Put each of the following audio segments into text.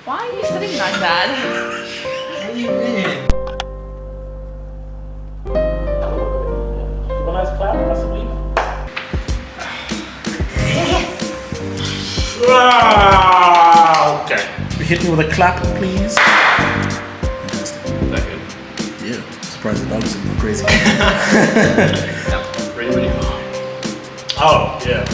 Why are you sitting like that? What do you mean? A nice clap, possibly. Okay. Hit me with a clap, please. Fantastic. That good? Yeah. Surprised the dogs didn't go crazy. Really, really hard. Oh, yeah.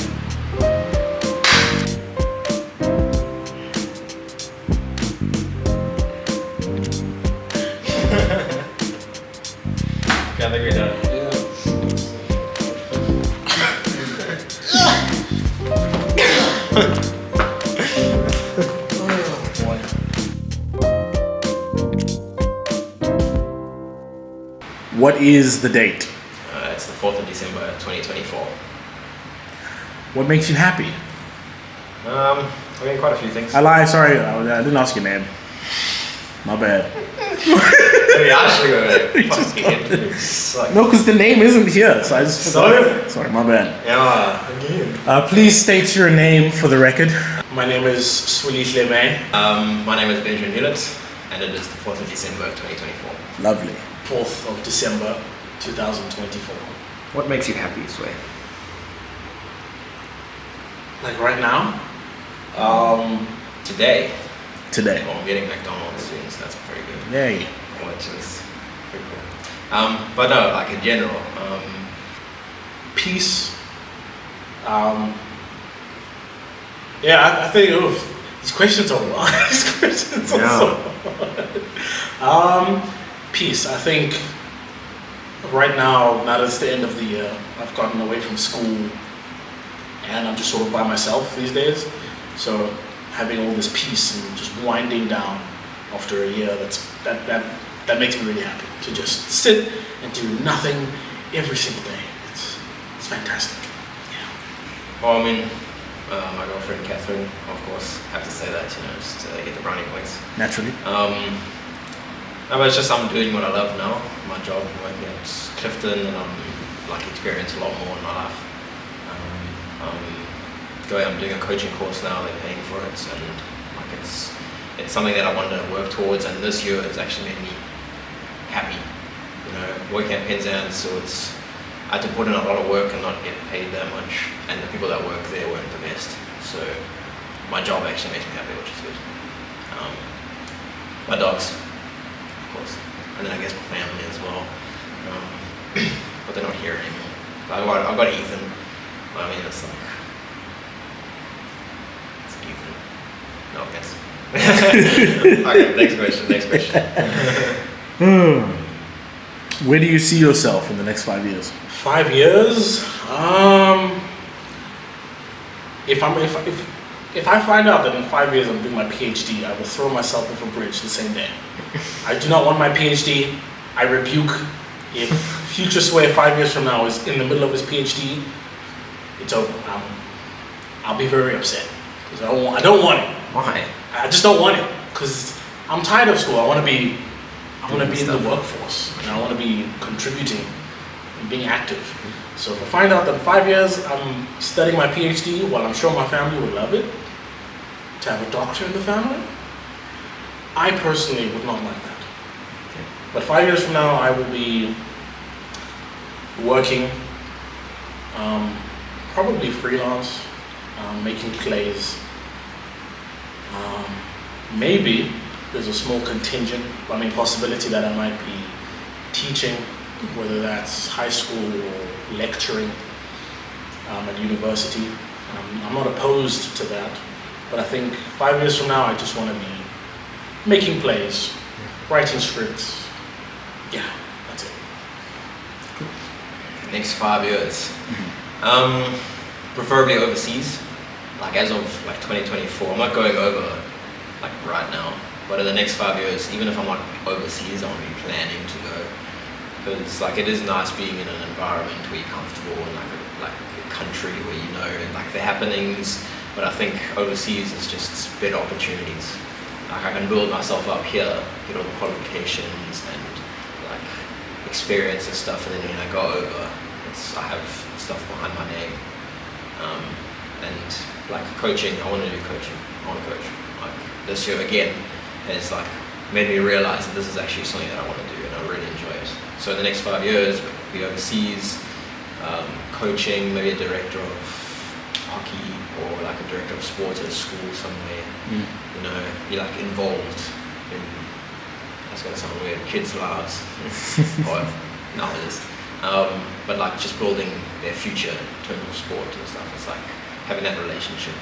Okay, I think we're done. What is the date? It's the 4th of December 2024. What makes you happy? I mean, quite a few things. I lied, sorry, I didn't ask your name. My bad. Maybe I should go like, No, because the name isn't here, so I just forgot. Sorry, my bad. yeah, again. Please state your name for the record. My name is Sweetie Leme. My name is Benjamin Hewlett, and it is the 4th of December 2024. Lovely. 4th of December 2024. What makes you happy, Sway? Like right now? Today. Today. Well, I'm getting McDonald's soon, so that's pretty good. Yay. Which is pretty cool. But no, like in general, Peace. Yeah, I think these questions are wild. These questions are so hard. Peace. I think right now that it's the end of the year. I've gotten away from school and I'm just sort of by myself these days. So having all this peace and just winding down after a year, that makes me really happy. To just sit and do nothing every single day. It's fantastic. Yeah. well, I mean, my girlfriend Catherine, of course, have to say that, just to get the brownie points. Naturally. No, but it's just I'm doing what I love now. My job, working at Clifton, and I'm like experiencing a lot more in my life. I'm doing a coaching course now. They're paying for it, and like it's something that I wanted to work towards. And this year has actually made me happy. Working at Penzance, so I had to put in a lot of work and not get paid that much. And the people that work there weren't the best. So my job actually makes me happy, which is good. My dogs, of course, and then I guess my family as well. But they're not here anymore. I've got Ethan. But I mean, it's like it's Ethan. No offense. Okay, next question. Where do you see yourself in the next 5 years? 5 years. If I find out that in 5 years I'm doing my PhD, I will throw myself off a bridge the same day. I do not want my PhD. I rebuke if future Sway 5 years from now is in the middle of his PhD. It's over. I'll be very upset because I don't want it. Why? I just don't want it because I'm tired of school. I want to be in the workforce and I want to be contributing and being active. So if I find out that in 5 years I'm studying my PhD, well, I'm sure my family would love it. To have a doctor in the family, I personally would not like that. Okay. But 5 years from now, I will be working, probably freelance, making plays. Maybe there's a small possibility that I might be teaching, whether that's high school or lecturing at university. I'm not opposed to that, but I think 5 years from now, I just want to be making plays, writing scripts. Yeah, that's it. Next 5 years. Preferably overseas. Like as of 2024, I'm not going over like right now, but in the next 5 years, even if I'm not overseas, I'm be planning to go. Because like it is nice being in an environment where you're comfortable and like a country where the happenings. But I think overseas is just better opportunities. Like I can build myself up here, get all the qualifications and like experience and stuff, and then when I go over, I have stuff behind my name. And like coaching, I want to do coaching. I want to coach. Like this year again has like made me realize that this is actually something that I want to do and I really enjoy it. So in the next 5 years, be overseas, coaching, maybe a director of hockey or like a director of sport at a school somewhere. You know, be like involved in, that's gonna sound weird, kids' lives. Or no, it is. But like just building their future in terms of sport and stuff. It's like having that relationship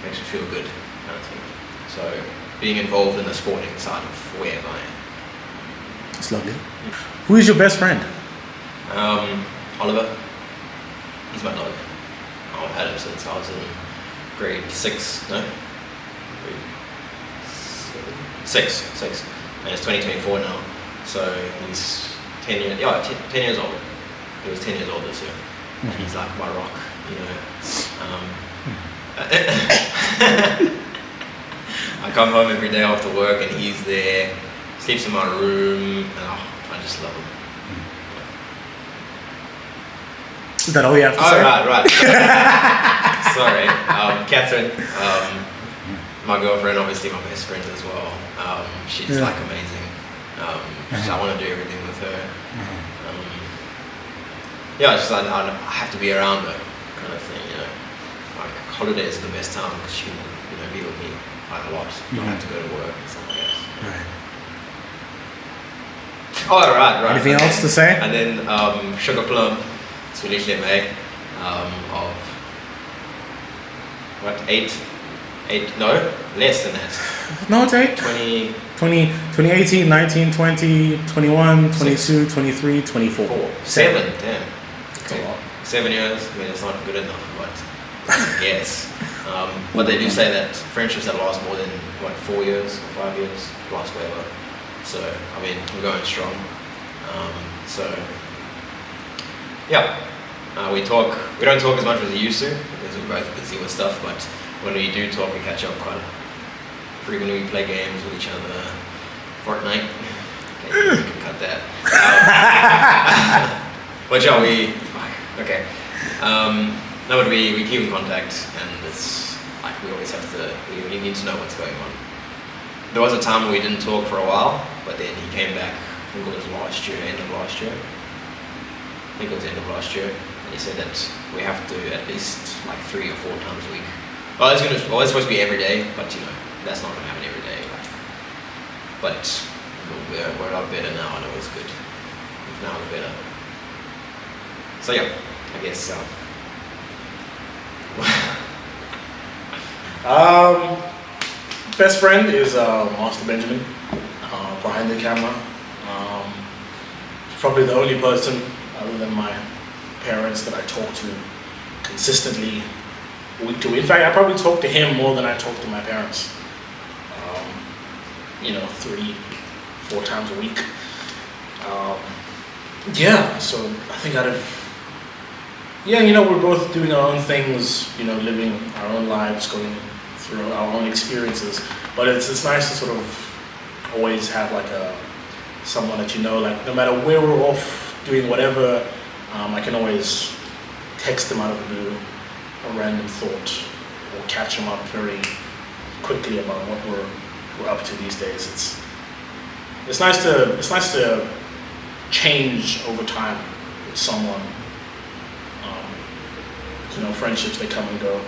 makes me feel good, kind of thing. So being involved in the sporting side of wherever I am. That's lovely. Who is your best friend? Oliver. He's my dog. I've had him since I was in grade 6, no? Grade 6. And it's 2024 now. So he's 10 years, 10 years old. He was 10 years old this year. And he's like my rock, you know. I come home every day after work and he's there, sleeps in my room, and I just love him. Is that all you have to say? Oh, right. Sorry. Catherine, my girlfriend, obviously my best friend as well. She's like amazing. So I want to do everything with her. I have to be around her, kind of thing, you know. Like holidays are the best time because she will, you know, be with me like a lot. Don't have to go to work and stuff like that. Right. Oh, right. Anything else to say? And then Sugar Plum, it's released in May of what, 8, no, less than that. No, it's 8. 2018, 19, 20, 21, 22, 23, 24. 7, yeah. That's a lot. 7 years, I mean, it's not good enough, but yes. But they do say that friendships that last more than, 4 years or 5 years, last forever. So, I mean, we're going strong. We don't talk as much as we used to, because we're both busy with stuff, but when we do talk, we catch up quite frequently. We play games with each other. Fortnite. Okay, you can cut that. But yeah, okay. No, but we keep in contact, and it's like we always have to, we need to know what's going on. There was a time where we didn't talk for a while, but then he came back, I think it was end of last year. And he said that we have to at least like 3 or 4 times a week. Well, it's supposed to be every day, but you know, that's not going to happen every day. But we're a lot better now, and it was good. Now we're better. So yeah, I guess Best friend is Master Benjamin, behind the camera. Probably the only person other than my parents that I talk to consistently week to week. In fact, I probably talk to him more than I talk to my parents. 3, 4 times a week. So I think we're both doing our own things, living our own lives, going through our own experiences. But it's nice to sort of always have like someone that like no matter where we're off doing whatever, I can always text them out of the blue a random thought or catch them up very quickly about what we're up to these days. It's nice to change over time with someone. Friendships, they come and go,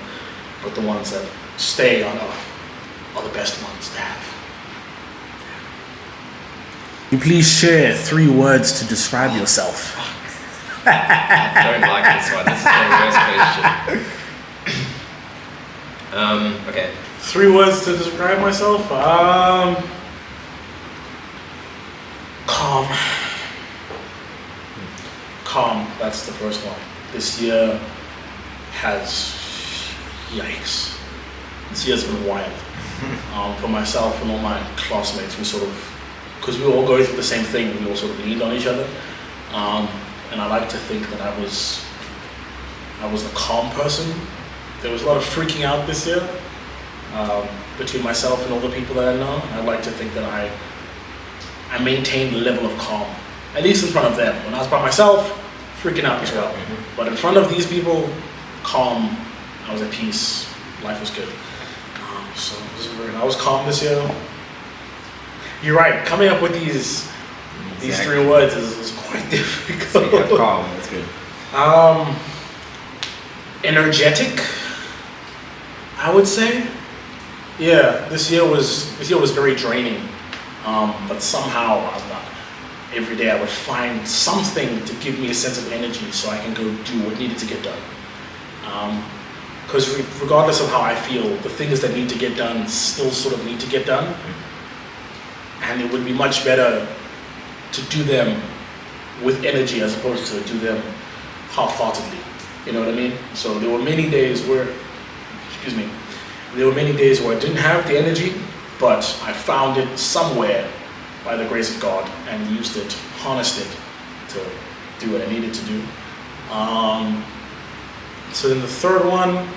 but the ones that stay are the best ones to have. You please share 3 words to describe yourself. I don't like this one. This is the worst question. Okay. 3 words to describe myself? Calm. Calm, that's the first one. This year yikes. This year's been wild. For myself and all my classmates, because we were all going through the same thing, we all sort of leaned on each other. And I like to think that I was the calm person. There was a lot of freaking out this year between myself and all the people that I know. And I like to think that I maintained a level of calm, at least in front of them. When I was by myself, freaking out as well. But in front of these people, calm, I was at peace, life was good. So I was calm this year. You're right. Coming up with these three words is quite difficult. So you have calm. That's good. Energetic, I would say. Yeah, this year was very draining. But somehow, every day I would find something to give me a sense of energy so I can go do what needed to get done. Because regardless of how I feel, the things that need to get done still sort of need to get done. And it would be much better to do them with energy as opposed to do them half-heartedly. You know what I mean? So there were many days where, I didn't have the energy, but I found it somewhere by the grace of God and used it, harnessed it to do what I needed to do. So then the third one,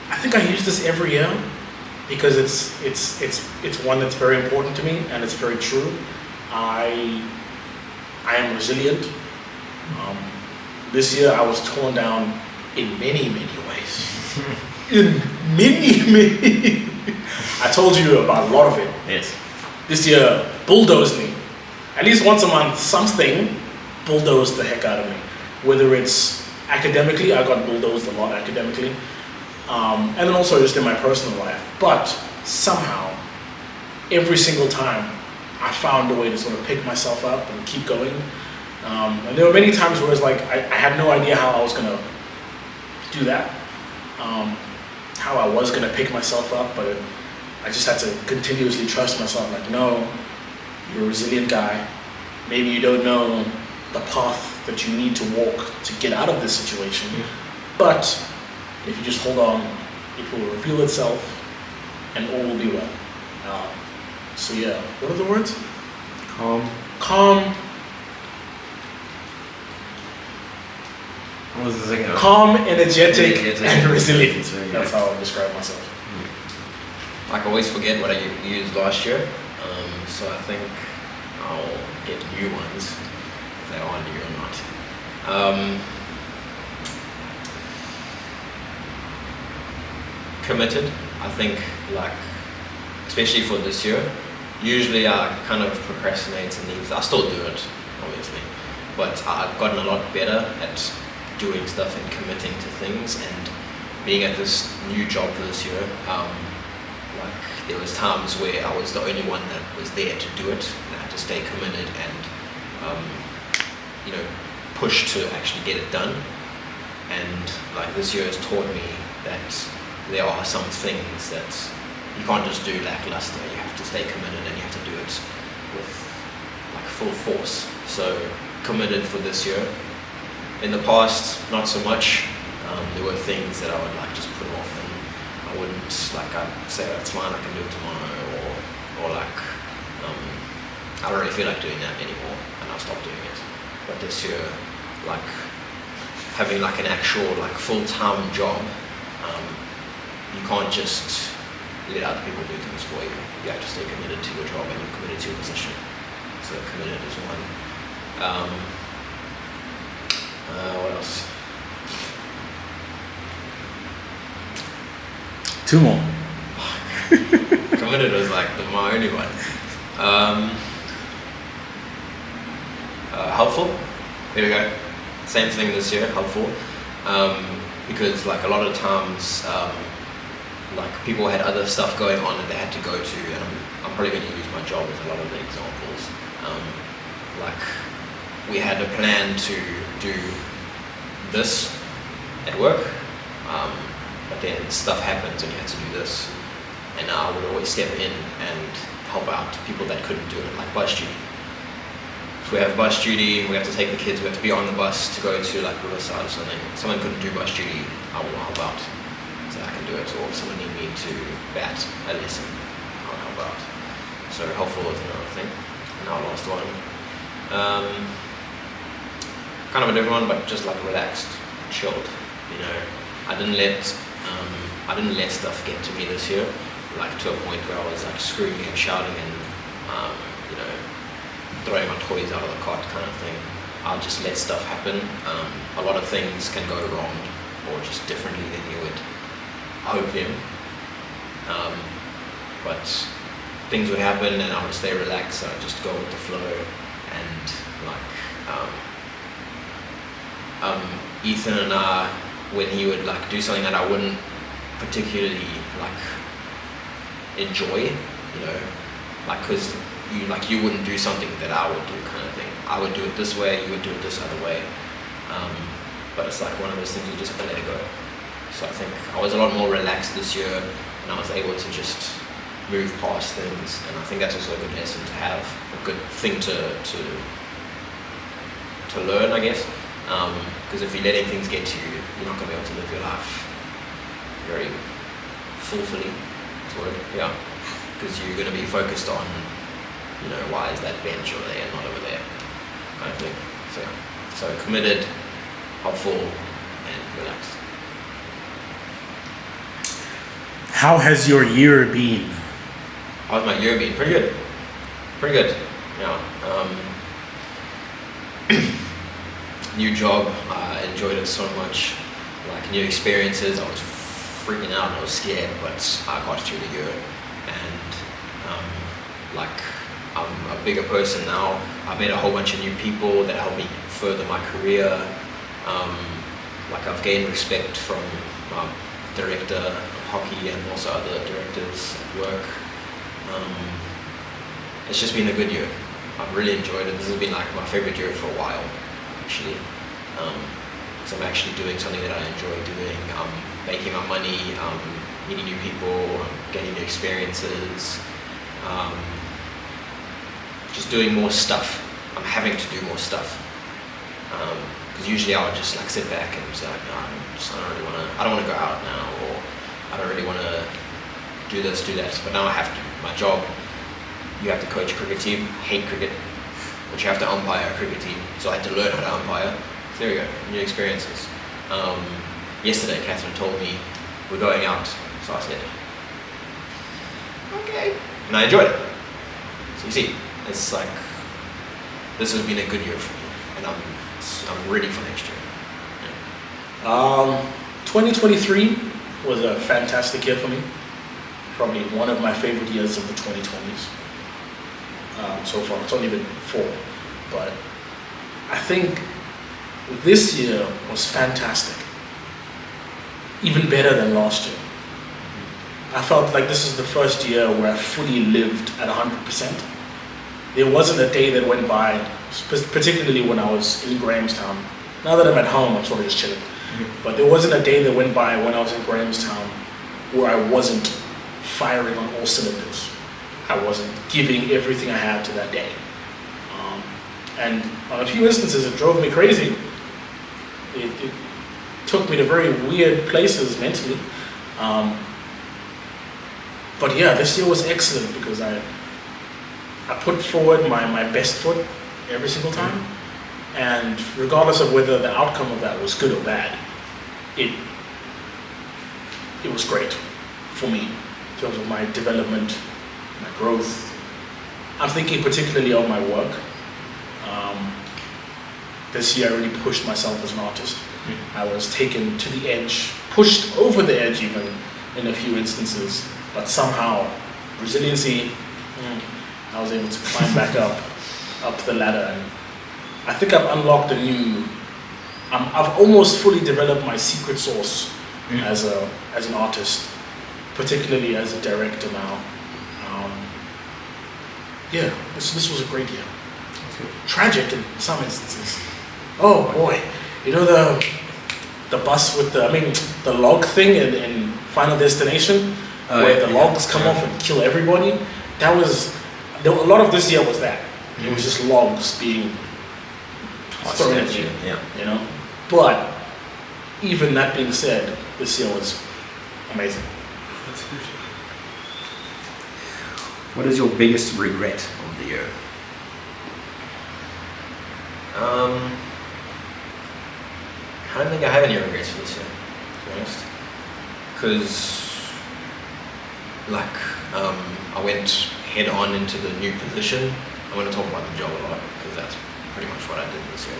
I think I use this every year because it's one that's very important to me and it's very true. I am resilient. This year I was torn down in many ways. In many. I told you about a lot of it. Yes. This year bulldozed me. At least once a month, something bulldozed the heck out of me. Whether it's academically, I got bulldozed a lot academically. And then also just in my personal life. But somehow, every single time, I found a way to sort of pick myself up and keep going. And there were many times where it's like, I had no idea how I was going to do that. How I was going to pick myself up, but I just had to continuously trust myself. Like, no, you're a resilient guy. Maybe you don't know the path that you need to walk to get out of this situation. But if you just hold on, it will reveal itself and all will be well. So yeah, what are the words? Calm. What was the second one? Calm, energetic, and resilient. That's how I would describe myself. Like, I always forget what I used last year, so I think I'll get new ones, if they are new or not. Committed, I think, like, especially for this year, usually I kind of procrastinate and leave. I still do it, obviously, but I've gotten a lot better at doing stuff and committing to things, and being at this new job this year, like, there was times where I was the only one that was there to do it, and I had to stay committed and push to actually get it done. And like, this year has taught me that there are some things that you can't just do lackluster. You have to stay committed and you have to do it with like full force. So committed for this year. In the past, not so much. There were things that I would like just put off, and I wouldn't, like, I'd say that's fine, I can do it tomorrow, or like, I don't really feel like doing that anymore, and I'll stop doing it. But this year, like, having like an actual like full-time job, you can't just let other people do things for you. You have to stay committed to your job and you're committed to your position. So committed is one. What else? Two more. Committed was like my only one. Helpful. There we go. Same thing this year. Helpful. Because like a lot of times, like people had other stuff going on that they had to go to, and I'm probably going to use my job as a lot of the examples. Like, we had a plan to do this at work, but then stuff happens and you have to do this, and I would always step in and help out people that couldn't do it, like bus duty. If we have bus duty, we have to take the kids, we have to be on the bus to go to like Riverside or something. Someone couldn't do bus duty, I will help out, so I can do it. Or if someone need me to bat a lesson, I'll help out. So helpful is another thing. And our last one, kind of a different one, but just like relaxed, chilled. You know, I didn't let stuff get to me this year, like to a point where I was like screaming and shouting and throwing my toys out of the cart kind of thing. I'll just let stuff happen. A lot of things can go wrong, or just differently than you would hope them. but things would happen and I would stay relaxed. So I'd just go with the flow, and like Ethan and I, when he would like do something that I wouldn't particularly like enjoy, you know, like because you wouldn't do something that I would do, kind of thing. I would do it this way, you would do it this other way, but it's like one of those things you just have to let it go. So I think I was a lot more relaxed this year, and I was able to just move past things, and I think that's also a good lesson to have, a good thing to learn, I guess, because if you're letting things get to you, you're not going to be able to live your life very fulfilling, yeah, because you're going to be focused on, you know, why is that bench over there and not over there, kind of thing. So yeah, so committed, helpful, and relaxed. How has your year been? How's my year been? Pretty good. Pretty good. Yeah. New job. I enjoyed it so much. Like new experiences. I was freaking out. I was scared, but I got through the year. And like I'm a bigger person now. I met a whole bunch of new people that helped me further my career. Like I've gained respect from my director of hockey and also other directors at work. It's just been a good year. I've really enjoyed it. This has been like my favorite year for a while, actually. Because I'm actually doing something that I enjoy doing. I'm making my money, meeting new people, getting new experiences, just doing more stuff. I'm having to do more stuff. Because usually I would just like sit back and say like, no, I don't want to go out now, or I don't really want to do this, do that. But now I have to. My job, you have to coach a cricket team, hate cricket, but you have to umpire a cricket team. So I had to learn how to umpire. So there we go, new experiences. Yesterday, Catherine told me we're going out, so I said, okay, and I enjoyed it. So you see, it's like this has been a good year for me, and I'm ready for next year. Yeah. 2023 was a fantastic year for me. Probably one of my favorite years of the 2020s so far. It's only been 4, but I think this year was fantastic. Even better than last year. I felt like this is the first year where I fully lived at 100%. There wasn't a day that went by, particularly when I was in Grahamstown. Now that I'm at home, I'm sort of just chilling. But there wasn't a day that went by when I was in Grahamstown where I wasn't firing on all cylinders. I wasn't giving everything I had to that day. And on a few instances, it drove me crazy. It took me to very weird places mentally. But yeah, this year was excellent because I put forward my best foot every single time. And regardless of whether the outcome of that was good or bad, it was great for me in terms of my development, my growth. I'm thinking particularly of my work. This year I really pushed myself as an artist. I was taken to the edge, pushed over the edge even in a few instances, but somehow resiliency, I was able to climb back up the ladder. And I think I've unlocked a new, I've almost fully developed my secret sauce as an artist, particularly as a director now. Yeah, this was a great year. Tragic in some instances. Oh boy, you know the bus with the log thing in Final Destination, where the logs come off and kill everybody. A lot of this year was that. It was just logs being thrown at you, you know. But even that being said, this year was amazing. That's good. What is your biggest regret of the year? I don't think I have any regrets for this year, to be honest. Because, I went head on into the new position. I'm going to talk about the job a lot because that's pretty much what I did this year.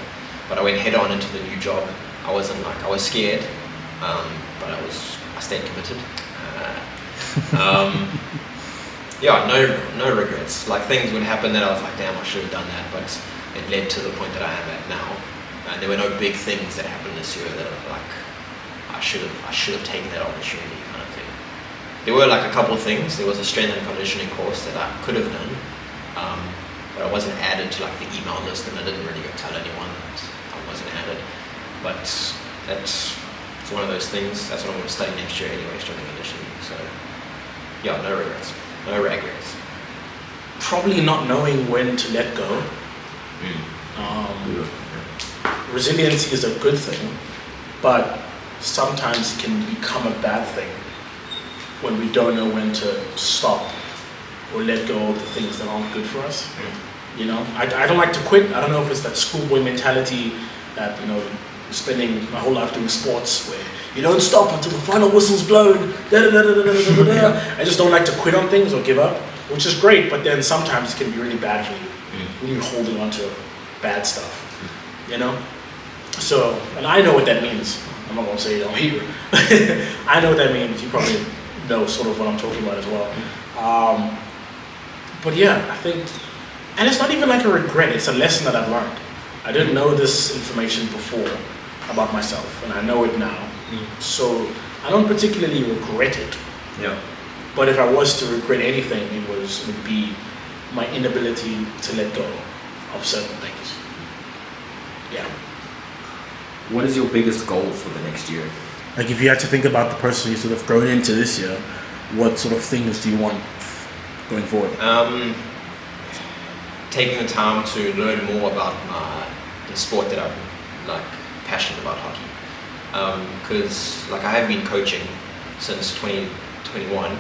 But I went head on into the new job. I was scared, but I stayed committed. yeah, no regrets. Like things would happen that I was like, damn, I should have done that, but it led to the point that I am at now. And there were no big things that happened this year that like I should have taken that opportunity kind of thing. There were like a couple of things. There was a strength and conditioning course that I could have done, but I wasn't added to like the email list, and I didn't really go tell anyone that I wasn't added. But it's one of those things. That's what I'm going to study next year anyway, strength and conditioning. So yeah, no regrets. No regrets. Probably not knowing when to let go. Resiliency is a good thing, but sometimes it can become a bad thing when we don't know when to stop or let go of the things that aren't good for us. You know, I don't like to quit. I don't know if it's that schoolboy mentality that, you know, spending my whole life doing sports where you don't stop until the final whistle's blown. I just don't like to quit on things or give up, which is great, but then sometimes it can be really bad for you when you're holding on to bad stuff, you know? So, and I know what that means. I'm not gonna say it on here. I know what that means. You probably know sort of what I'm talking about as well. But yeah, I think, and it's not even like a regret, it's a lesson that I've learned. I didn't know this information before about myself, and I know it now. So I don't particularly regret it. Yeah. But if I was to regret anything, it would be my inability to let go of certain things. Yeah. What is your biggest goal for the next year? Like if you had to think about the person you sort of grown into this year, what sort of things do you want going forward? Taking the time to learn more about the sport that I'm like passionate about, hockey. Because like I have been coaching since 2021,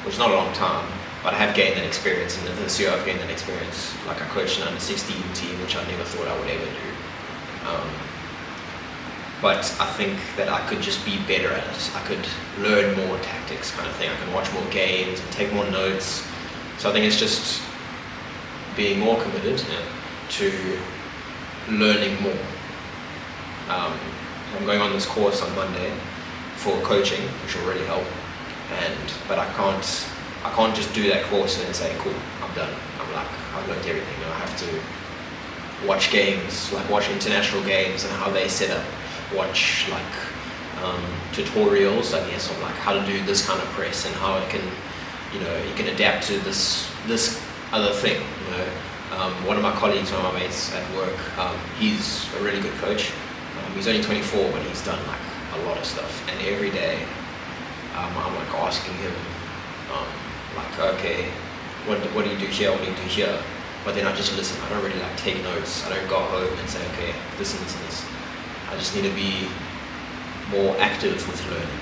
which is not a long time, but I have gained that experience, and this year I've gained that experience. Like I coached an under 16 team, which I never thought I would ever do. But I think that I could just be better at it. I could learn more tactics kind of thing. I can watch more games and take more notes. So I think it's just being more committed to learning more. I'm going on this course on Monday for coaching, which will really help. But I can't just do that course and then say, cool, I'm done. I've learned everything. I have to watch games, like watch international games and how they set up. Watch like tutorials, I guess, on like how to do this kind of press and how it can, you know, you can adapt to this other thing. You know, one of my colleagues, one of my mates at work, he's a really good coach. He's only 24, but he's done like a lot of stuff. And every day, I'm like asking him, like, okay, what do you do here? What do you do here? But then I just listen. I don't really like take notes. I don't go home and say, okay, this and this and this. I just need to be more active with learning.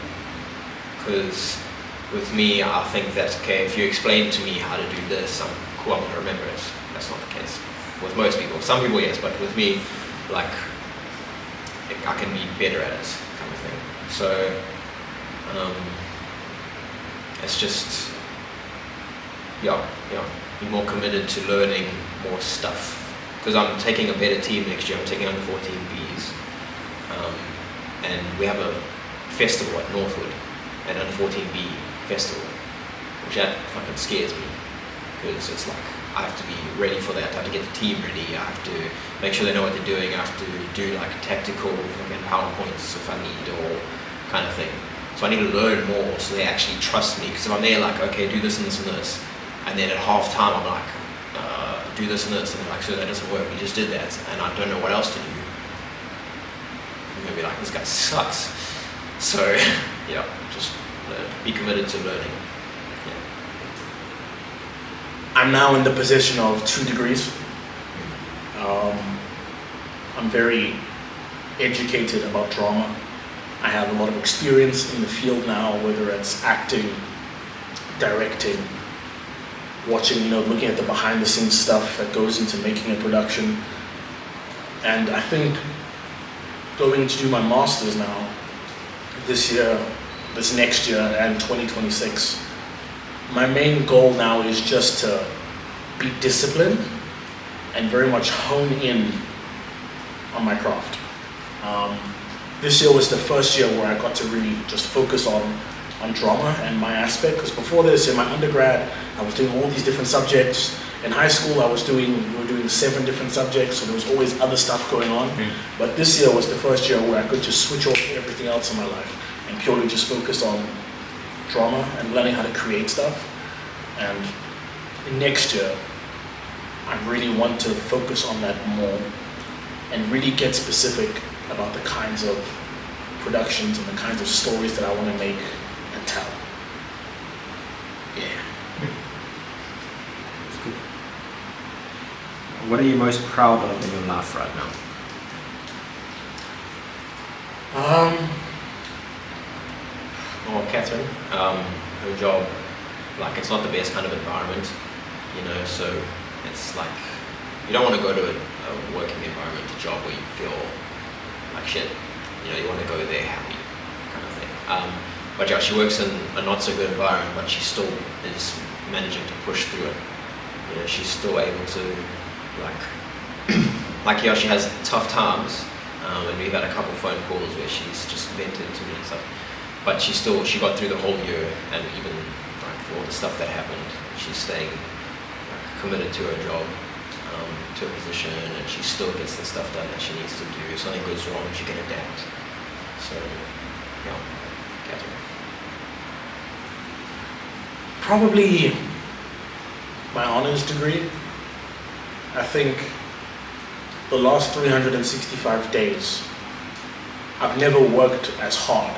Because with me, I think that, okay, if you explain to me how to do this, I'm going to remember it. That's not the case with most people. Some people, yes, but with me, like, I can be better at it, kind of thing. So, it's just, be more committed to learning more stuff. Because I'm taking a better team next year. I'm taking under 14 Bs. And we have a festival at Northwood, an under 14B festival, which that fucking scares me, because it's like I have to be ready for that. I have to get the team ready. I have to make sure they know what they're doing. I have to do like tactical fucking PowerPoints if I need, or kind of thing. So I need to learn more so they actually trust me. Because if I'm there like, okay, do this and this and this, and then at half time I'm like, do this and this, and they're like, so that doesn't work. We just did that, and I don't know what else to do. I'm gonna be like, this guy sucks. So just be committed to learning. I'm now in the position of 2 degrees. I'm very educated about drama. I have a lot of experience in the field now, whether it's acting, directing, watching, looking at the behind the scenes stuff that goes into making a production. And I think going to do my master's now, this next year and 2026, my main goal now is just to be disciplined and very much hone in on my craft. This year was the first year where I got to really just focus on drama and my aspect, because before this, in my undergrad, I was doing all these different subjects. In high school, we were doing 7 different subjects, so there was always other stuff going on. But this year was the first year where I could just switch off everything else in my life and purely just focus on drama and learning how to create stuff. And next year, I really want to focus on that more and really get specific about the kinds of productions and the kinds of stories that I want to make and tell. Yeah. That's good. What are you most proud of in your life right now? Well, Catherine, her job, like it's not the best kind of environment, you know, so it's like, you don't want to go to a working environment, a job where you feel like shit, you know, you want to go there happy, kind of thing. But yeah, she works in a not so good environment, but she still is managing to push through it. You know, she's still able to, like yeah, she has tough times, and we've had a couple phone calls where she's just vented to me and stuff. But she got through the whole year, and even like for all the stuff that happened, she's staying like, committed to her job, to a position, and she still gets the stuff done that she needs to do. If something goes wrong, she can adapt. So, yeah, Catherine. Probably my honors degree. I think the last 365 days, I've never worked as hard.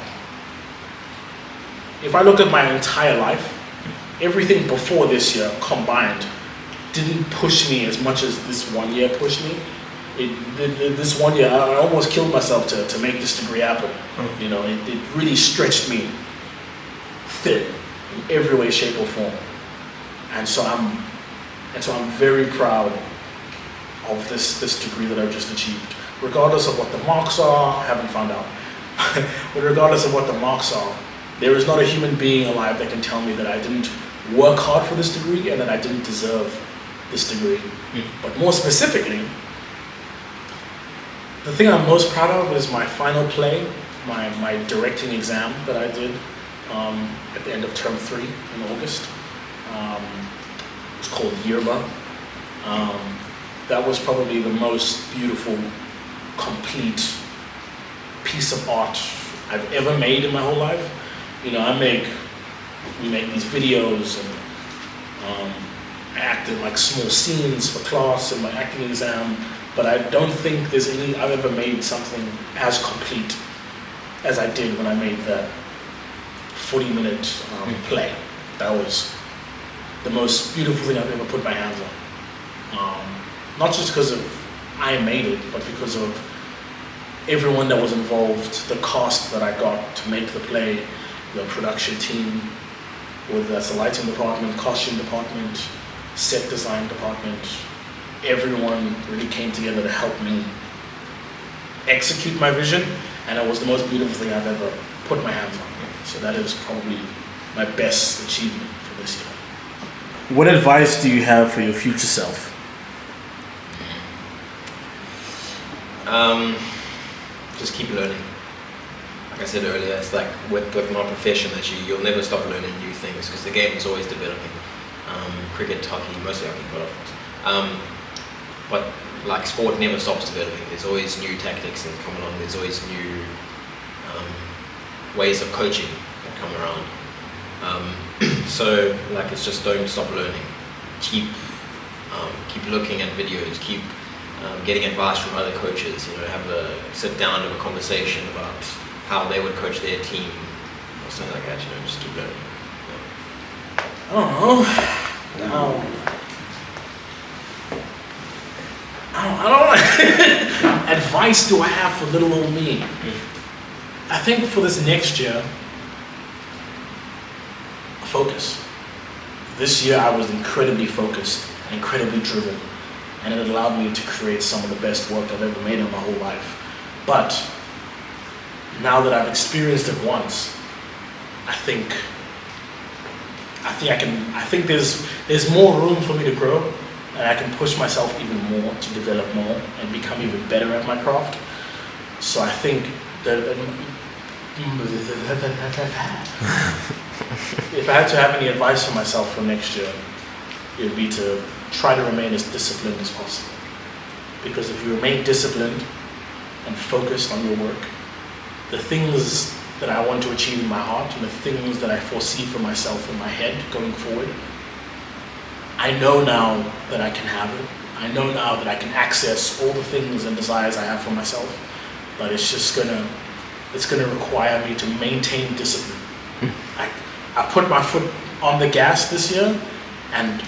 If I look at my entire life, everything before this year combined didn't push me as much as this one year pushed me. This one year, I almost killed myself to make this degree happen. You know, it really stretched me thin in every way, shape, or form. And so I'm very proud of this degree that I've just achieved. Regardless of what the marks are, I haven't found out. But regardless of what the marks are, there is not a human being alive that can tell me that I didn't work hard for this degree and that I didn't deserve this degree. But more specifically, the thing I'm most proud of is my final play, my directing exam that I did at the end of term 3 in August. It was called Yerba. That was probably the most beautiful, complete piece of art I've ever made in my whole life. You know, we make these videos, and I act in like small scenes for class in my acting exam, but I don't think I've ever made something as complete as I did when I made that 40-minute play. That was the most beautiful thing I've ever put my hands on. Not just because I made it, but because of everyone that was involved, the cast that I got to make the play, the production team, whether that's the lighting department, costume department, set design department, everyone really came together to help me execute my vision, and it was the most beautiful thing I've ever put my hands on. So that is probably my best achievement for this year. What advice do you have for your future self? Just keep learning. Like I said earlier, it's like with my profession that you'll never stop learning new things because the game is always developing. Cricket, hockey, mostly hockey, but like sport never stops developing. There's always new tactics that come along. There's always new ways of coaching that come around. So like it's just don't stop learning. Keep looking at videos. Keep getting advice from other coaches. You know, sit down, have a conversation about how they would coach their team or something like that. You know, just keep learning. I don't know. I don't advice do I have for little old me? I think for this next year, focus. This year I was incredibly focused and incredibly driven, and it allowed me to create some of the best work I've ever made in my whole life. But now that I've experienced it once, I think there's more room for me to grow, and I can push myself even more to develop more and become even better at my craft. So I think that If I had to have any advice for myself for next year, it would be to try to remain as disciplined as possible. Because if you remain disciplined and focused on your work, the things that I want to achieve in my heart and the things that I foresee for myself in my head going forward, I know now that I can have it. I know now that I can access all the things and desires I have for myself, but it's gonna require me to maintain discipline. I put my foot on the gas this year, and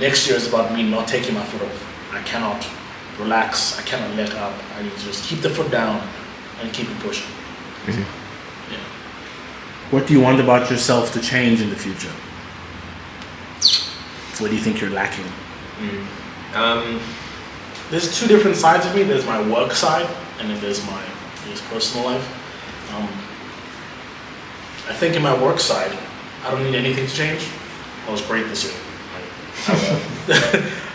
next year is about me not taking my foot off. I cannot relax, I cannot let up. I need to just keep the foot down and keep it pushing. Mhm. Yeah. What do you want about yourself to change in the future? What do you think you're lacking? There's two different sides of me. There's my work side, and then there's my personal life. I think in my work side, I don't need anything to change. I was great this year.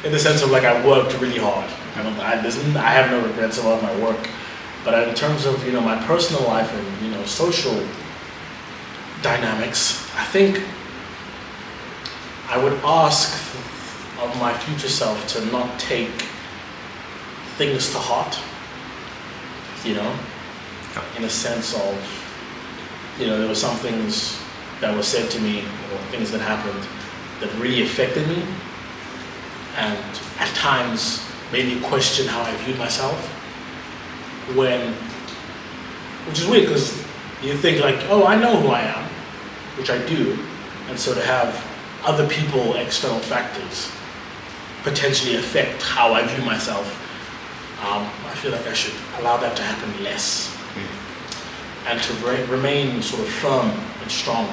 In the sense of like I worked really hard. I have no regrets about my work. But in terms of my personal life and social dynamics, I think I would ask of my future self to not take things to heart. In a sense of there were some things that were said to me or things that happened that really affected me, and at times made me question how I viewed myself. Which is weird because you think like, oh, I know who I am, which I do, and so to have other people, external factors, potentially affect how I view myself, I feel like I should allow that to happen less, and to remain sort of firm and strong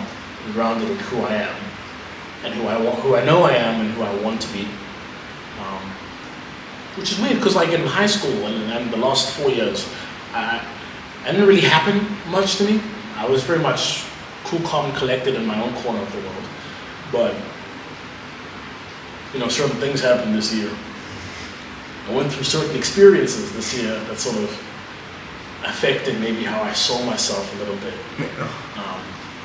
and grounded in who I am and who I know I am and who I want to be. Which is weird because like in high school and the last 4 years, it didn't really happen much to me. I was very much cool, calm, and collected in my own corner of the world. But certain things happened this year. I went through certain experiences this year that sort of affected maybe how I saw myself a little bit.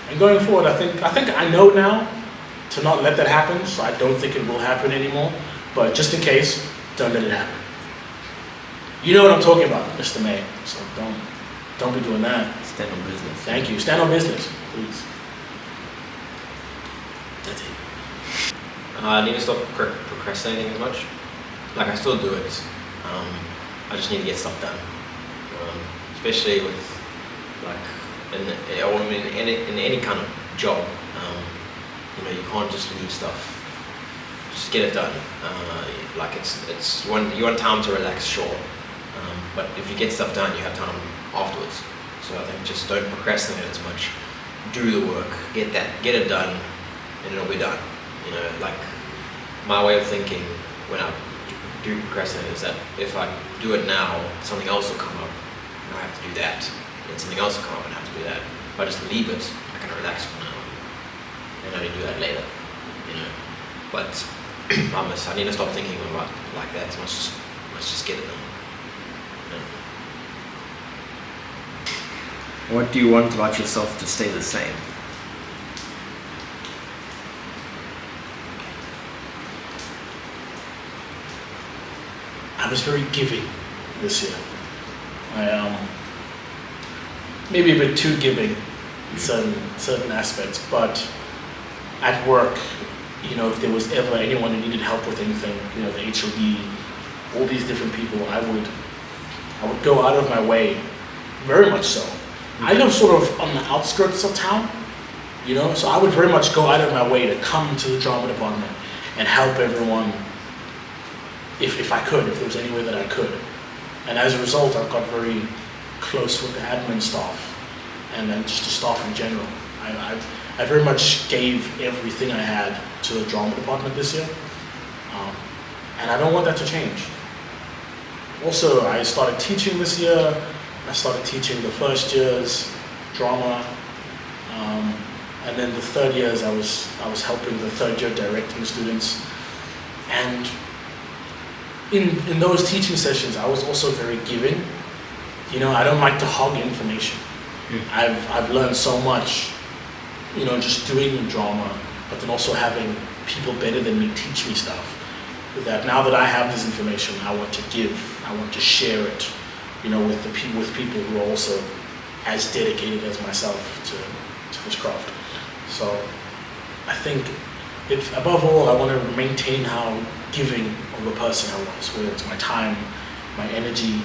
And going forward, I think I know now to not let that happen, so I don't think it will happen anymore. But just in case, don't let it happen. You know what I'm talking about, Mr. May. So don't be doing that. Stand on business. Thank you. Stand on business, please. That's it. I need to stop procrastinating as much. Like I still do it. I just need to get stuff done. Especially with like in any kind of job. You can't just leave stuff. Just get it done. Like you want time to relax, sure. But if you get stuff done, you have time afterwards. So I think just don't procrastinate as much. Do the work, get it done, and it'll be done. Like my way of thinking when I do procrastinate is that if I do it now, something else will come up, and I have to do that. And something else will come up, and I have to do that. If I just leave it, I can relax for now, and only do that later. But I need to stop thinking about like that. Let's just get it done. What do you want about yourself to stay the same? I was very giving this year. I maybe a bit too giving in certain aspects, but at work, if there was ever anyone who needed help with anything, the HOD, all these different people, I would go out of my way, very much so. I live sort of on the outskirts of town, so I would very much go out of my way to come to the drama department and help everyone if I could, if there was any way that I could. And as a result, I've got very close with the admin staff and then just the staff in general. I very much gave everything I had to the drama department this year, and I don't want that to change. Also, I started teaching this year. I started teaching the first year's drama, and then the third years I was helping the third year directing students. And in those teaching sessions, I was also very giving. I don't like to hog information. I've learned so much, you know, just doing drama, but then also having people better than me teach me stuff. That now that I have this information, I want to give, I want to share it, you know, with people who are also as dedicated as myself to this craft. So I think, if above all, I want to maintain how giving of a person I was, whether it's my time, my energy,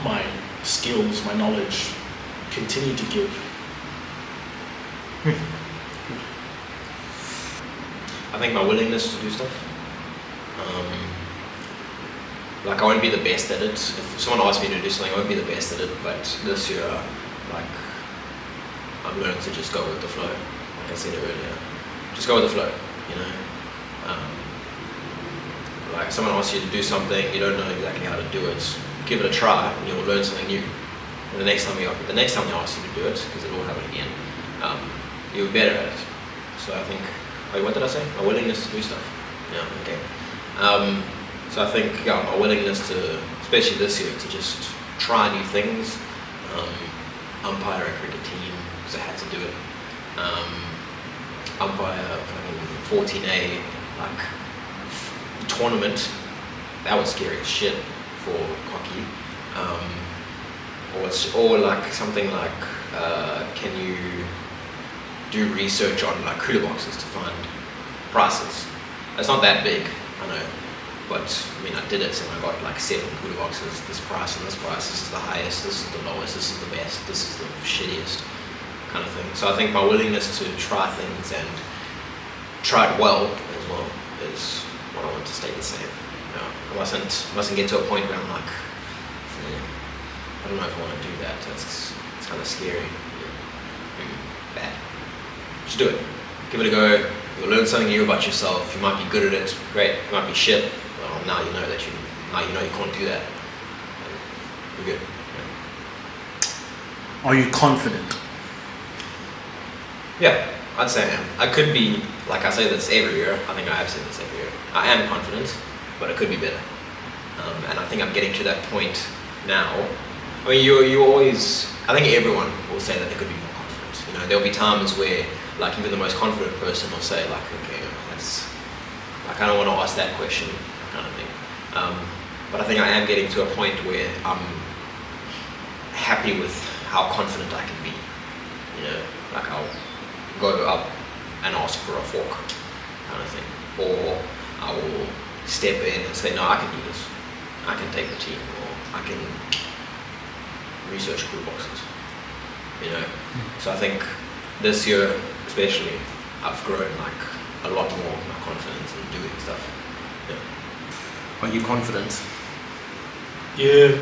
my skills, my knowledge, continue to give. I think my willingness to do stuff. Like I won't be the best at it. If someone asks me to do something, I won't be the best at it. But this year, like I've learned to just go with the flow. Like I said earlier, just go with the flow. You know, like if someone asks you to do something, you don't know exactly how to do it. Give it a try, and you'll learn something new. And the next time they ask you to do it, because it will happen again, you'll be better at it. So I think, wait, what did I say? My willingness to do stuff. Yeah, okay. So I think, yeah, my willingness to, especially this year, to just try new things. Umpire a cricket team, because I had to do it. Umpire 14A, like, tournament. That was scary as shit for hockey. Or like something like, can you do research on like cooler boxes to find prices? It's not that big, I know, but I mean I did it, and I got like 7 cooler boxes, this price and this price, this is the highest, this is the lowest, this is the best, this is the shittiest, kind of thing. So I think my willingness to try things and try it well as well is what I want to stay the same. You know, I mustn't get to a point where I'm like, I don't know if I want to do that. It's kind of scary. Bad. Just do it. Give it a go. You'll learn something new about yourself. You might be good at it. Great. You might be shit. Well, now you know that you can't do that. You're good. Are you confident? Yeah, I'd say I am. I could be, like I say this every year. I think I have said this every year. I am confident, but it could be better. And I think I'm getting to that point now. I mean, you always, I think everyone will say that they could be more confident. You know, there'll be times where, like, even the most confident person will say, like, okay, I kind of want to ask that question, kind of thing. But I think I am getting to a point where I'm happy with how confident I can be. You know, like I'll go up and ask for a fork, kind of thing. Or I will step in and say, no, I can do this. I can take the team, or I can research cool boxes, you know. So I think this year, especially, I've grown like a lot more of my confidence in doing stuff. Yeah. Are you confident? Yeah.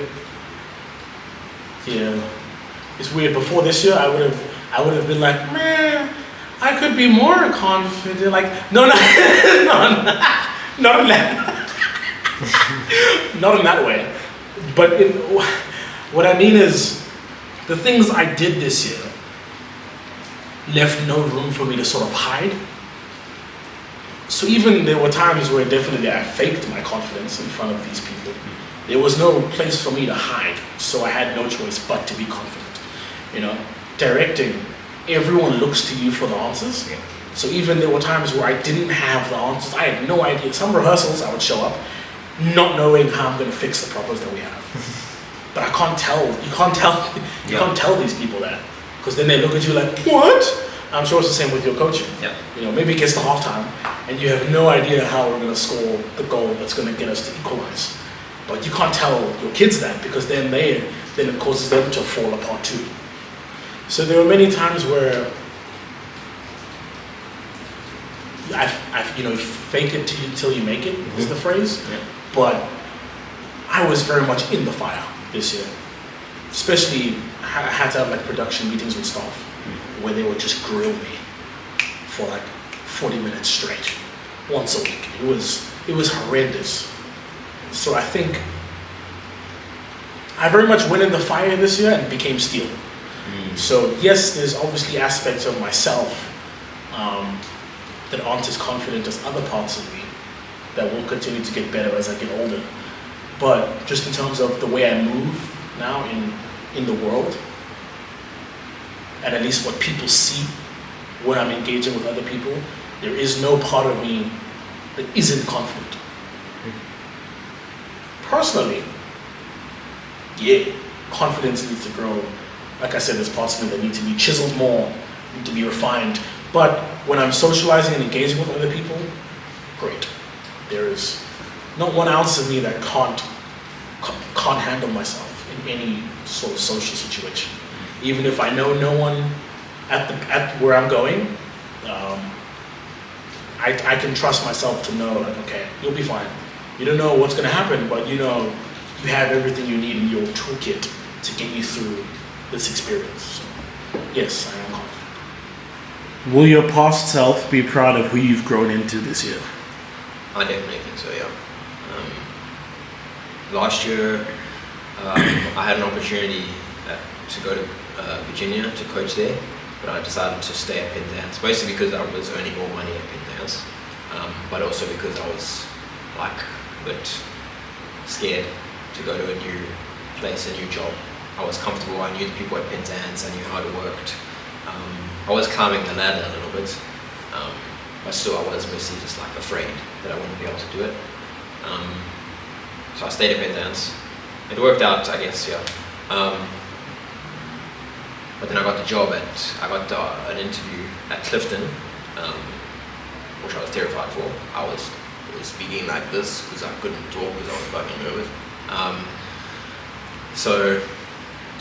It's weird. Before this year, I would have been like, man, I could be more confident. Like, no, not in that, not in that way. But what I mean is, the things I did this year left no room for me to sort of hide. So even there were times where definitely I faked my confidence in front of these people. There was no place for me to hide, so I had no choice but to be confident. You know, directing, everyone looks to you for the answers. Yeah. So even there were times where I didn't have the answers. I had no idea. Some rehearsals I would show up not knowing how I'm going to fix the problems that we have. But I can't tell. You can't tell these people that, because then they look at you like, what? I'm sure it's the same with your coaching. Yeah. You know, maybe it gets to halftime and you have no idea how we're going to score the goal that's going to get us to equalize. But you can't tell your kids that, because then it causes them to fall apart too. So there were many times where I've you know, fake it till you make it is the phrase. Yeah. But I was very much in the fire this year. Especially, I had to have like production meetings with staff where they would just grill me for like 40 minutes straight, once a week. It was horrendous. So I think I very much went in the fire this year and became steel. So yes, there's obviously aspects of myself that aren't as confident as other parts of me that will continue to get better as I get older. But just in terms of the way I move now in the world, and at least what people see when I'm engaging with other people, there is no part of me that isn't confident. Personally, yeah, confidence needs to grow. Like I said, there's parts of me that need to be chiseled more, need to be refined. But when I'm socializing and engaging with other people, great. There is not 1 ounce of me that can't handle myself in any sort of social situation. Even if I know no one at where I'm going, I can trust myself to know, like, okay, you'll be fine. You don't know what's going to happen, but you know you have everything you need in your toolkit to get you through this experience. So, yes, I am confident. Will your past self be proud of who you've grown into this year? I definitely think so, yeah. Last year, I had an opportunity to go to Virginia to coach there, but I decided to stay at Penzance, mostly because I was earning more money at Penzance, but also because I was like a bit scared to go to a new place, a new job. I was comfortable, I knew the people at Penzance, I knew how it worked. I was climbing the ladder a little bit, but still I was mostly just like afraid that I wouldn't be able to do it. So I stayed at Penzance. It worked out, I guess, yeah. But then I got an interview at Clifton, which I was terrified for. I was speaking like this because I couldn't talk because I was fucking nervous.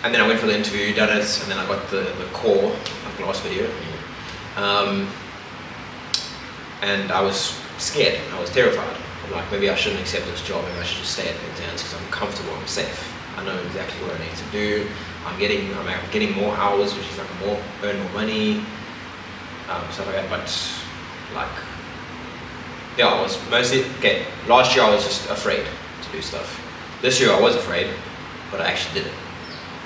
And then I went for the interview, done it, and then I got the call, like the last video. And I was scared, I was terrified. I'm like, maybe I shouldn't accept this job, maybe I should just stay at Penzance because I'm comfortable, I'm safe. I know exactly what I need to do. I'm getting more hours, which is like earn more money, stuff like that. But like, yeah, I was mostly last year I was just afraid to do stuff. This year I was afraid, but I actually did it.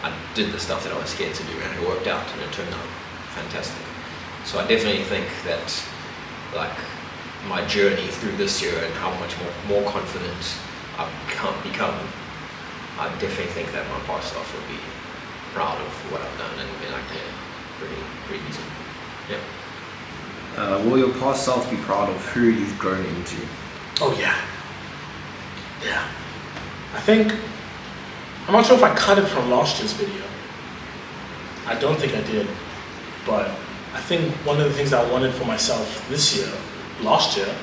I did the stuff that I was scared to do, and it worked out, and it turned out fantastic. So I definitely think that, like, my journey through this year and how much more confident I've become, I definitely think that my past self would be proud of what I've done and be like, yeah, pretty decent. Yeah. Will your past self be proud of who you've grown into? Oh yeah. Yeah. I think, I'm not sure if I cut it from last year's video. I don't think I did. But I think one of the things I wanted for myself last year,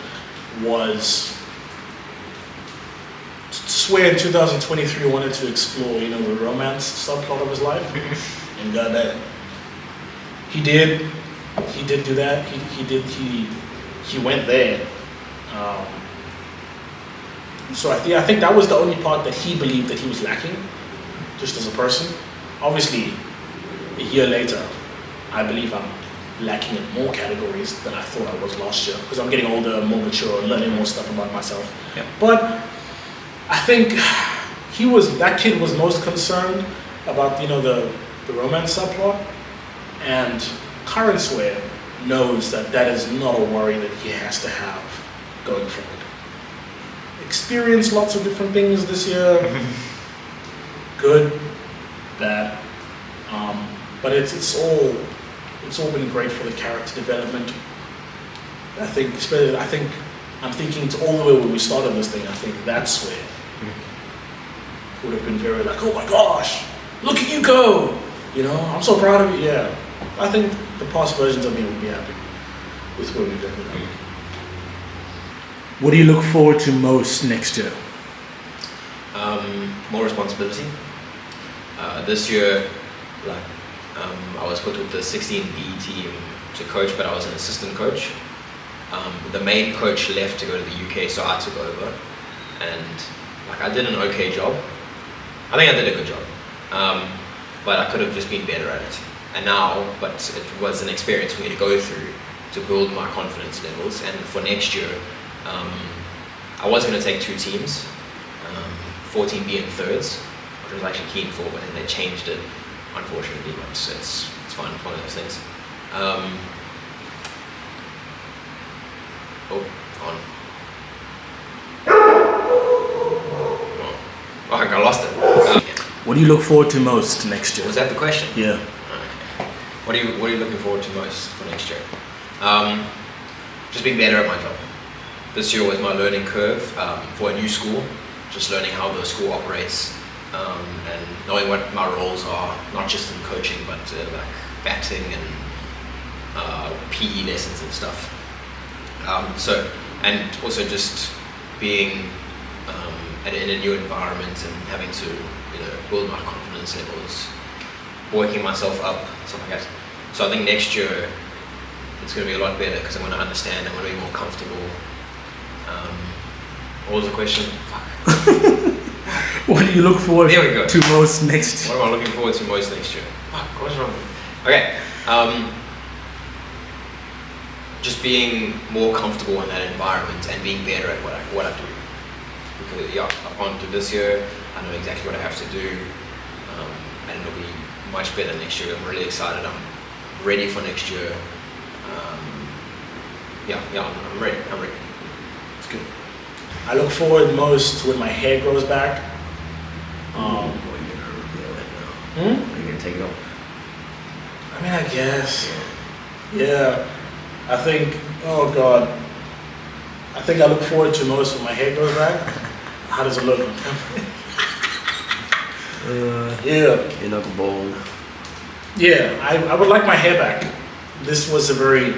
was swear in 2023 I wanted to explore, the romance subplot of his life. And goddamn, he did do that. He went there. So I think that was the only part that he believed that he was lacking, just as a person. Obviously, a year later, I believe I'm lacking in more categories than I thought I was last year, because I'm getting older, more mature, learning more stuff about myself. Yeah. But I think that kid was most concerned about the romance subplot, and current swear knows that is not a worry that he has to have going forward. Experienced lots of different things this year, good, bad, but it's all been great for the character development. I think I'm thinking to all the way when we started this thing. I think that's where would have been very like, oh my gosh, look at you go! I'm so proud of you. Yeah, I think the past versions of me would be happy with where we've ended up. What do you look forward to most next year? More responsibility. This year, I was put with the 16B team to coach, but I was an assistant coach. The main coach left to go to the UK, so I took over, and I did an okay job. I think I did a good job, but I could have just been better at it. But it was an experience for me to go through to build my confidence levels. And for next year, I was going to take 2 teams, 14B and thirds, which I was actually keen for, but then they changed it, unfortunately. But it's fine, it's one of those things. I think I lost it. What do you look forward to most next year? Was that the question? Yeah. Okay. What are you looking forward to most for next year? Just being better at my job. This year was my learning curve for a new school. Just learning how the school operates and knowing what my roles are, not just in coaching, but like batting and PE lessons and stuff. And also just being in a new environment and having to build my confidence levels, working myself up, stuff like that. So I think next year it's going to be a lot better because I'm going to understand, I'm going to be more comfortable. What was the question? What do you look forward There we go. to most next year? What am I looking forward to most next year? Fuck, what's wrong? Okay. Just being more comfortable in that environment and being better at what I do. Because I've gone through this year, I know exactly what I have to do, and it'll be much better next year. I'm really excited. I'm ready for next year. I'm ready. It's good. I look forward most to when my hair grows back. Are you gonna take it off? I mean, I guess. Yeah. I think, oh God. I think I look forward to most when my hair grows back. How does it look? Yeah. You're not bald. Yeah, I would like my hair back. This was a very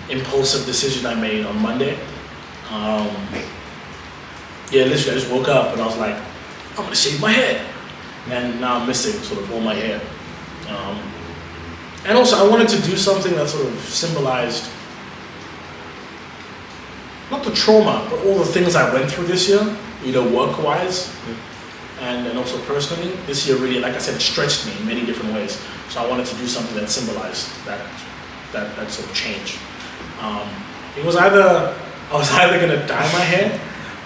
impulsive decision I made on Monday. Literally I just woke up and I was like, I'm gonna shave my head. And now I'm missing sort of all my hair. And also I wanted to do something that sort of symbolized not the trauma, but all the things I went through this year, work-wise and also personally. This year really, like I said, stretched me in many different ways. So I wanted to do something that symbolized that sort of change. I was either gonna dye my hair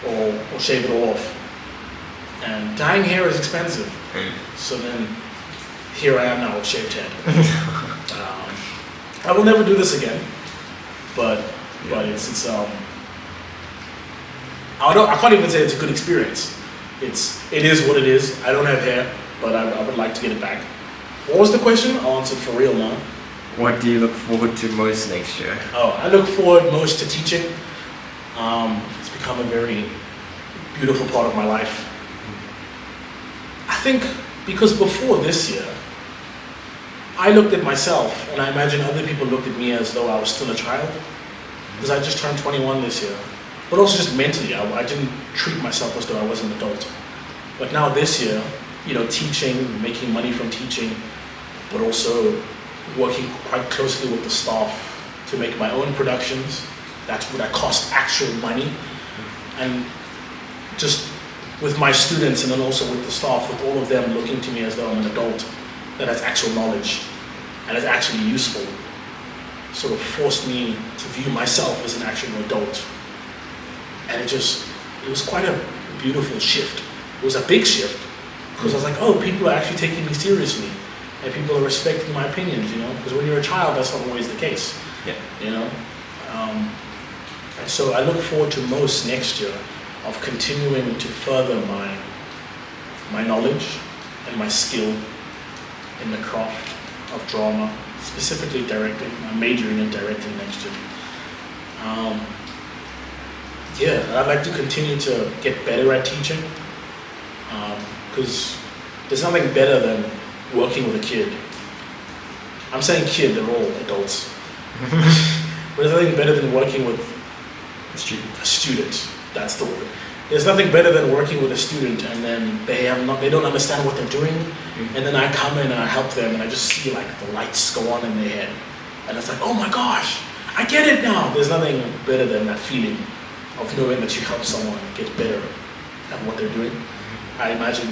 or shave it all off. And dyeing hair is expensive. So then here I am now with shaved head. I will never do this again, but it's I can't even say it's a good experience. It is what it is. I don't have hair, but I would like to get it back. What was the question? I'll answer for real now. What do you look forward to most next year? I look forward most to teaching. It's become a very beautiful part of my life. I think because before this year, I looked at myself and I imagine other people looked at me as though I was still a child. Because I just turned 21 this year. But also just mentally, I didn't treat myself as though I was an adult. But now this year, teaching, making money from teaching, but also working quite closely with the staff to make my own productions. That cost actual money. And just with my students and then also with the staff, with all of them looking to me as though I'm an adult that has actual knowledge and is actually useful, sort of forced me to view myself as an actual adult. And it was quite a beautiful shift. It was a big shift because I was like, oh, people are actually taking me seriously and people are respecting my opinions, because when you're a child, that's not always the case. Yeah. And so I look forward to most next year of continuing to further my knowledge and my skill in the craft of drama, specifically directing. I'm majoring in directing next year. I'd like to continue to get better at teaching because there's nothing better than working with a kid. I'm saying kid, they're all adults. But there's nothing better than working with a student. That's the word. There's nothing better than working with a student and then they don't understand what they're doing, and then I come in and I help them and I just see like the lights go on in their head and it's like, oh my gosh, I get it now. There's nothing better than that feeling of knowing that you help someone get better at what they're doing. I imagine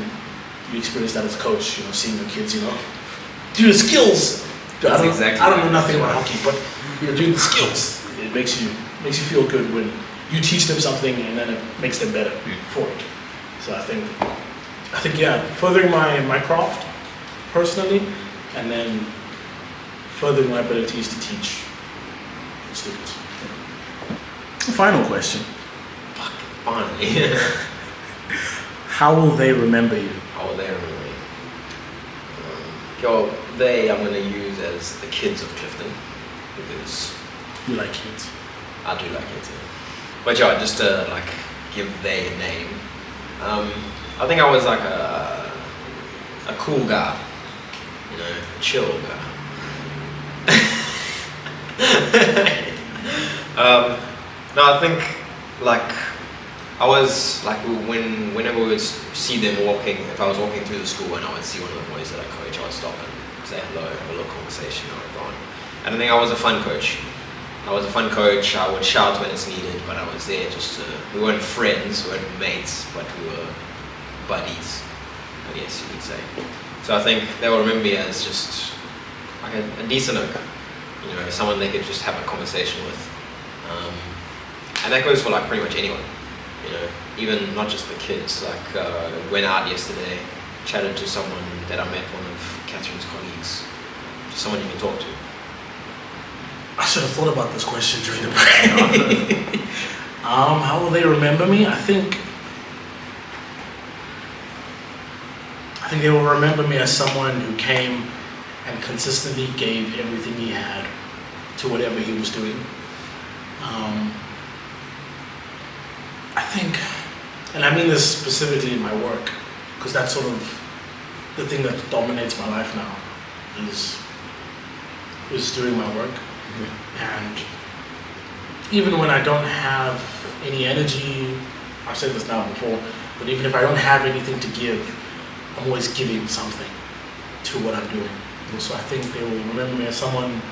you experience that as a coach, seeing the kids, do the skills. I don't know nothing about hockey, but doing the skills. It makes you feel good when you teach them something and then it makes them better for it. So I think furthering my craft personally, and then furthering my abilities to teach students. Final question. Finally. How will they remember you? How will they remember me? I'm going to use as the kids of Clifton because You like kids. I do like kids. Yeah. But yeah, just to like give their name. I think I was like a cool guy, you know, a chill guy. No, I think like I was like whenever we would see them walking, if I was walking through the school and I would see one of the boys that I coach, I would stop and say hello, have a little conversation, or go on. And I think I was a fun coach. I was a fun coach. I would shout when it's needed, but I was there just to. We weren't friends, we weren't mates, but we were buddies, I guess you could say. So I think they will remember me as just like a decent oak, you know, someone they could just have a conversation with. And that goes for like pretty much anyone, you know, even not just the kids. Like went out yesterday, chatted to someone that I met, one of Catherine's colleagues, just someone you can talk to. I should have thought about this question during the break. How will they remember me? I think they will remember me as someone who came and consistently gave everything he had to whatever he was doing. I think, and I mean this specifically in my work, because that's sort of the thing that dominates my life now, is doing my work. And even when I don't have any energy, I've said this now before, but even if I don't have anything to give, I'm always giving something to what I'm doing. So I think they will remember me as someone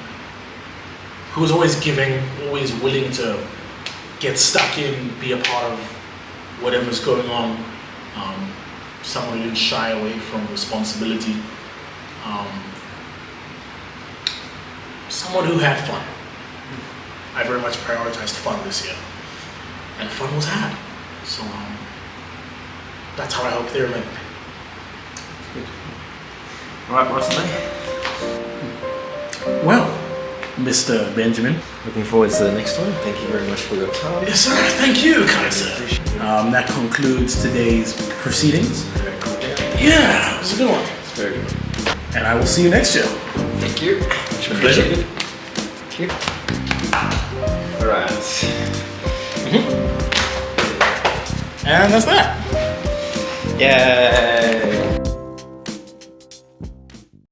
who was always giving, always willing to get stuck in, be a part of whatever's going on. Someone who didn't shy away from responsibility. Someone who had fun. I very much prioritized fun this year, and fun was had. So that's how I hope they remember me. Good. All right, what's the name? Well, Mr. Benjamin. Looking forward to the next one. Thank you very much for your time. Yes, sir. Thank you, kind sir. That concludes today's proceedings. Very cool. Yeah, it was a good one. It's very good. And I will see you next show. Thank you. Much Appreciate it. Thank you. All right. And that's that. Yay.